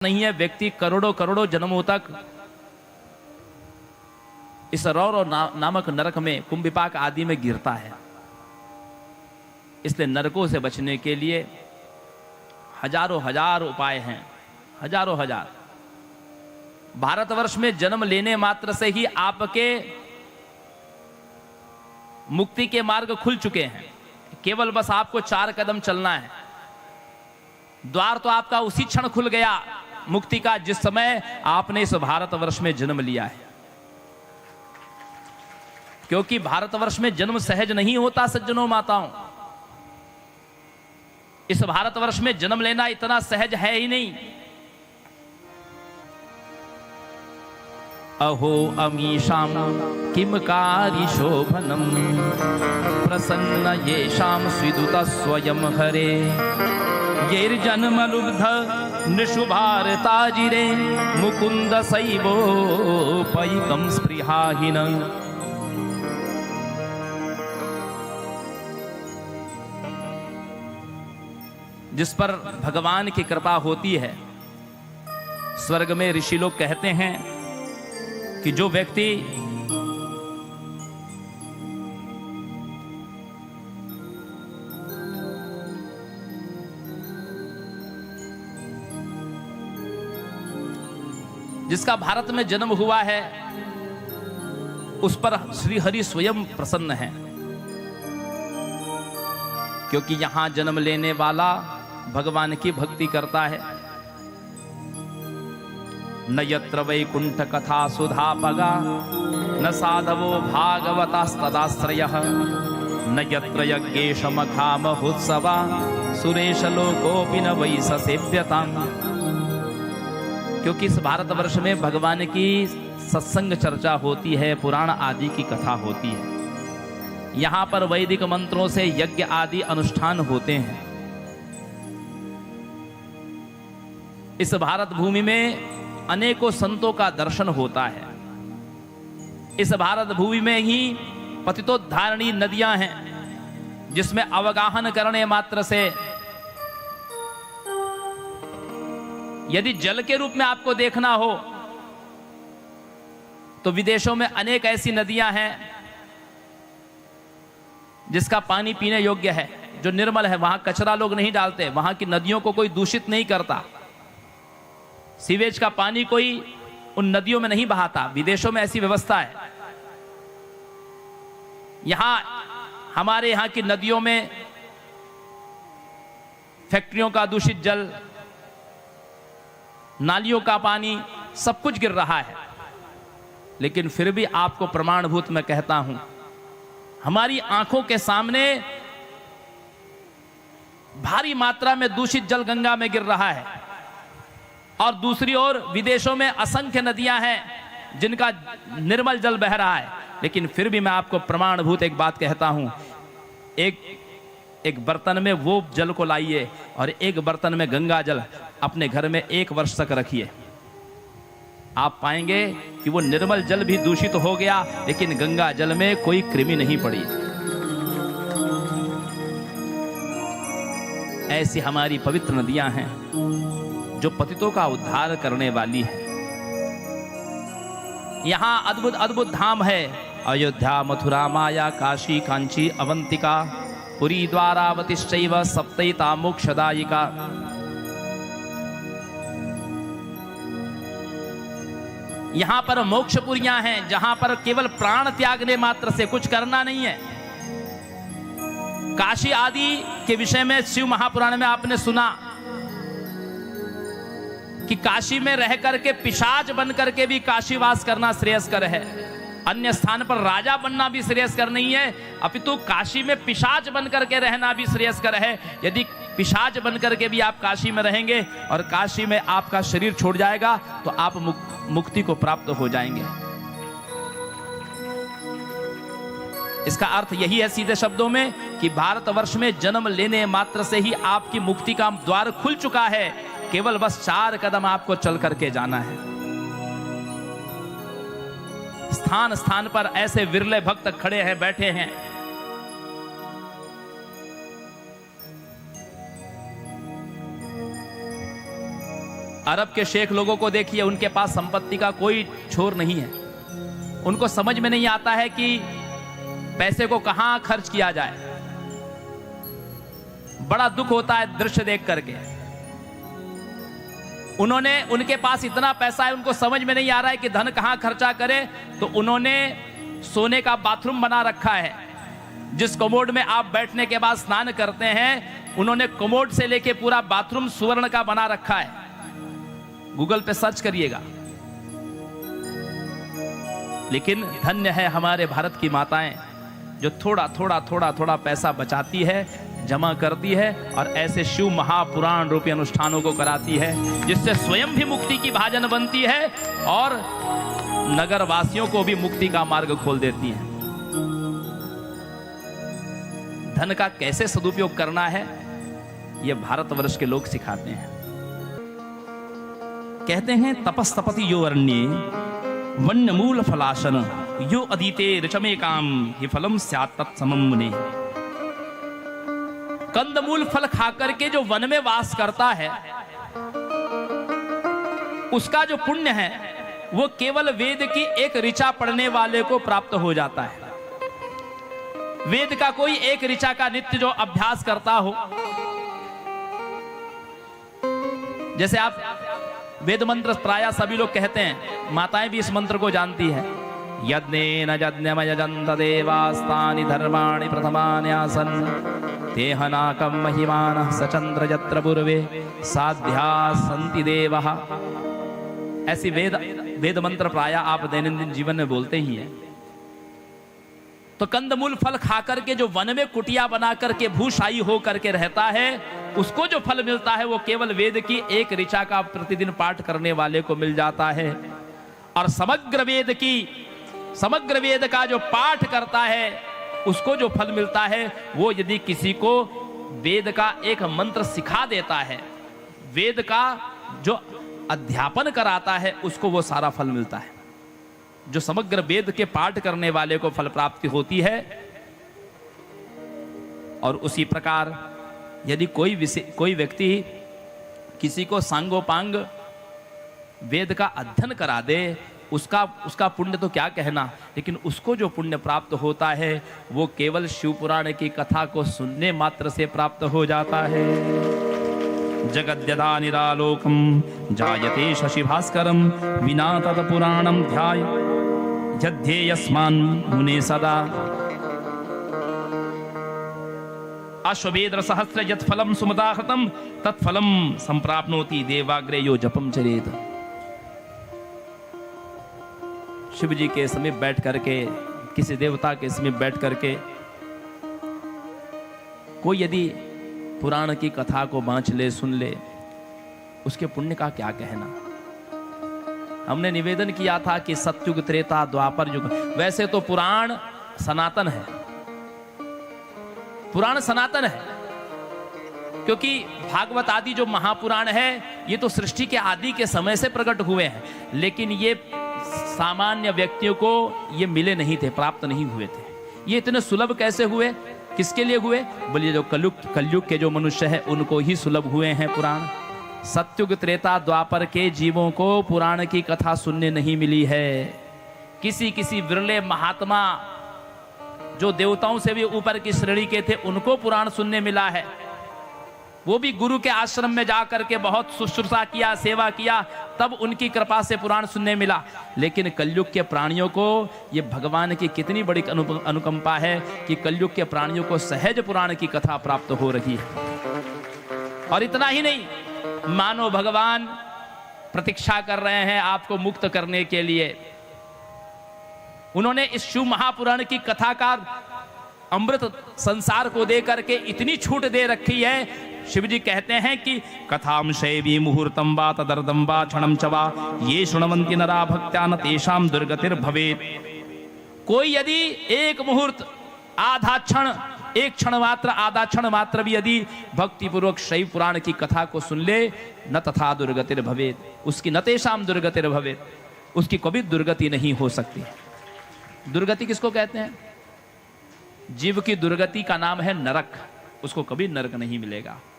नहीं है। व्यक्ति करोड़ों करोड़ों जन्मों तक इस रौरव नामक नरक में, कुंभिपाक आदि में गिरता है। इसलिए नरकों से बचने के लिए हजारों हजार उपाय हैं, हजारों हजार। भारतवर्ष में जन्म लेने मात्र से ही आपके मुक्ति के मार्ग खुल चुके हैं। केवल बस आपको 4 कदम चलना है। द्वार तो आपका उसी क्षण खुल गया मुक्ति का, जिस समय आपने इस भारतवर्ष में जन्म लिया है। क्योंकि भारतवर्ष में जन्म सहज नहीं होता सज्जनों माताओं। इस भारतवर्ष में जन्म लेना इतना सहज है ही नहीं। अहो अमीशाम किम कारी शोभनम प्रसन्न येषाम स्विदुत स्वयं हरे येर्जन्म लुब्ध नृषुभारताजिरे मुकुंद सैवोपैकं स्पृहाहीन। जिस पर भगवान की कृपा होती है, स्वर्ग में ऋषि लोग कहते हैं कि जो व्यक्ति जिसका भारत में जन्म हुआ है उस पर श्री हरि स्वयं प्रसन्न है। क्योंकि यहां जन्म लेने वाला भगवान की भक्ति करता है। न यत्र वैकुंठ कथा सुधा पगा न साधवो भागवतास्तदाश्रयः न यत्र यज्ञेश मखा महोत्सवा सुरेश लोकोऽपि न वै ससेव्यताम्। क्योंकि इस भारतवर्ष में भगवान की सत्संग चर्चा होती है, पुराण आदि की कथा होती है। यहां पर वैदिक मंत्रों से यज्ञ आदि अनुष्ठान होते हैं। इस भारत भूमि में अनेकों संतों का दर्शन होता है। इस भारत भूमि में ही पतितोद्धारणी नदियां हैं, जिसमें अवगाहन करने मात्र से, यदि जल के रूप में आपको देखना हो तो विदेशों में अनेक ऐसी नदियां हैं जिसका पानी पीने योग्य है, जो निर्मल है। वहां कचरा लोग नहीं डालते, वहां की नदियों को कोई दूषित नहीं करता। सीवेज का पानी कोई उन नदियों में नहीं बहाता। विदेशों में ऐसी व्यवस्था है। यहां हमारे यहां की नदियों में फैक्ट्रियों का दूषित जल, नालियों का पानी, सब कुछ गिर रहा है। लेकिन फिर भी आपको प्रमाणभूत मैं कहता हूं, हमारी आंखों के सामने भारी मात्रा में दूषित जल गंगा में गिर रहा है। और दूसरी ओर विदेशों में असंख्य नदियां हैं जिनका निर्मल जल बह रहा है। लेकिन फिर भी मैं आपको प्रमाणभूत एक बात कहता हूं, एक बर्तन में वो जल को लाइए और एक बर्तन में गंगा जल अपने घर में 1 वर्ष तक रखिए। आप पाएंगे कि वो निर्मल जल भी दूषित हो गया, लेकिन गंगा जल में कोई कृमि नहीं पड़ी। ऐसी हमारी पवित्र नदियां हैं जो पतितों का उद्धार करने वाली है। यहां अद्भुत अद्भुत धाम है। अयोध्या, मथुरा, माया, काशी, कांची, अवंतिका, पुरी, द्वारावतिश्चैव सप्तैता मोक्षदायिका। यहां पर मोक्षपुरियां हैं जहां पर केवल प्राण त्यागने मात्र से, कुछ करना नहीं है। काशी आदि के विषय में शिव महापुराण में आपने सुना कि काशी में रह करके पिशाच बन करके भी काशीवास करना श्रेयस्कर है। अन्य स्थान पर राजा बनना भी श्रेयस्कर नहीं है, अपितु काशी में पिशाच बन करके रहना भी श्रेयस्कर है। यदि पिशाच बन करके भी आप काशी में रहेंगे और काशी में आपका शरीर छोड़ जाएगा तो आप मुक्ति को प्राप्त हो जाएंगे। इसका अर्थ यही है सीधे शब्दों में कि भारतवर्ष में जन्म लेने मात्र से ही आपकी मुक्ति का द्वार खुल चुका है। केवल बस 4 कदम आपको चल करके जाना है। स्थान स्थान पर ऐसे विरले भक्त खड़े हैं, बैठे हैं। अरब के शेख लोगों को देखिए, उनके पास संपत्ति का कोई छोर नहीं है। उनको समझ में नहीं आता है कि पैसे को कहां खर्च किया जाए। बड़ा दुख होता है दृश्य देख करके। उनके पास इतना पैसा है, उनको समझ में नहीं आ रहा है कि धन कहां खर्चा करे, तो उन्होंने सोने का बाथरूम बना रखा है। जिस कमोड में आप बैठने के बाद स्नान करते हैं, उन्होंने कमोड से लेके पूरा बाथरूम स्वर्ण का बना रखा है। गूगल पे सर्च करिएगा। लेकिन धन्य है हमारे भारत की माताएं, जो थोड़ा थोड़ा थोड़ा थोड़ा पैसा बचाती है, जमा करती है और ऐसे शिव महापुराण रूपी अनुष्ठानों को कराती है, जिससे स्वयं भी मुक्ति की भाजन बनती है और नगर वासियों को भी मुक्ति का मार्ग खोल देती है। धन का कैसे सदुपयोग करना है, यह भारतवर्ष के लोग सिखाते हैं। कहते हैं तपस्तपति यो अरण्ये वन्य मूल फलाशन यो अदीते ऋचमे काम हि फलम स्यात् तत्समं मुने। कंदमूल फल खाकर के जो वन में वास करता है, उसका जो पुण्य है वो केवल वेद की एक ऋचा पढ़ने वाले को प्राप्त हो जाता है। वेद का कोई एक ऋचा का नित्य जो अभ्यास करता हो, जैसे आप वेद मंत्र प्राय सभी लोग कहते हैं, माताएं भी इस मंत्र को जानती है। यज्ञेन यज्ञमयजन्त देवास्तानि धर्माणि प्रथमानि आसन् तेहनाकं महिमानः सचंद्र यत्र पूर्वे साध्या सन्ति देवः। ऐसी वेद मंत्र प्राय आप दैनंदिन जीवन में बोलते ही हैं। तो कंदमूल फल खाकर के जो वन में कुटिया बना करके भूशाई हो करके रहता है, उसको जो फल मिलता है वो केवल वेद की एक ऋचा का प्रतिदिन पाठ करने वाले को मिल जाता है। और समग्र वेद का जो पाठ करता है, उसको जो फल मिलता है, वो यदि किसी को वेद का एक मंत्र सिखा देता है, वेद का जो अध्यापन कराता है, उसको वो सारा फल मिलता है। जो समग्र वेद के पाठ करने वाले को फल प्राप्ति होती है। और उसी प्रकार यदि कोई व्यक्ति किसी को सांगोपांग वेद का अध्ययन करा दे, उसका पुण्य तो क्या कहना, लेकिन उसको जो पुण्य प्राप्त होता है वो केवल शिव पुराण की कथा को सुनने मात्र से प्राप्त हो जाता है। जगद्यदा निरालोकम जायते शशि भास्करम विना तत् पुराणम ध्याय यध्येयस्मान् मुने सदा। अश्ववेद सहस्र यत् फलम सुमदाहृतम तत्फलम संप्राप्नोति देवाग्रे यो जपम चरेत। शिव जी के समीप बैठ करके, किसी देवता के समीप बैठ करके कोई यदि पुराण की कथा को बांच ले, सुन ले, उसके पुण्य का क्या कहना। हमने निवेदन किया था कि सतयुग, त्रेता, द्वापर युग, वैसे तो पुराण सनातन है, पुराण सनातन है, क्योंकि भागवत आदि जो महापुराण है ये तो सृष्टि के आदि के समय से प्रकट हुए हैं, लेकिन ये सामान्य व्यक्तियों को ये मिले नहीं थे, प्राप्त नहीं हुए थे। ये इतने सुलभ कैसे हुए, किसके लिए हुए? बोलिए जो कलयुग के जो मनुष्य है उनको ही सुलभ हुए हैं पुराण। सतयुग, त्रेता, द्वापर के जीवों को पुराण की कथा सुनने नहीं मिली है। किसी विरले महात्मा जो देवताओं से भी ऊपर की श्रेणी के थे, उनको पुराण सुनने मिला है। वो भी गुरु के आश्रम में जाकर के बहुत शुश्रूषा किया, सेवा किया, तब उनकी कृपा से पुराण सुनने मिला। लेकिन कलयुग के प्राणियों को ये भगवान की कितनी बड़ी अनुकंपा है कि कलयुग के प्राणियों को सहज पुराण की कथा प्राप्त हो रही है। और इतना ही नहीं, मानो भगवान प्रतीक्षा कर रहे हैं आपको मुक्त करने के लिए। उन्होंने इस शिव महापुराण की कथा का अमृत संसार को दे करके इतनी छूट दे रखी है। शिव जी कहते हैं कि कथाम शैवी मुहूर्तम वा तदर्दम वा क्षणम चवा ये शुणवंती नरा भक्त्या न तेषाम दुर्गतिर भवेत। कोई यदि एक मुहूर्त, आधा क्षण, एक क्षण मात्र, आधा क्षण मात्र भी यदि भक्ति पूर्वक शैव पुराण की कथा को सुन ले, न तथा दुर्गतिर भवेत, उसकी न तेषाम दुर्गतिर भवेत, उसकी कभी दुर्गति नहीं हो सकती। दुर्गति किसको कहते हैं? जीव की दुर्गति का नाम है नरक, उसको कभी नरक नहीं मिलेगा।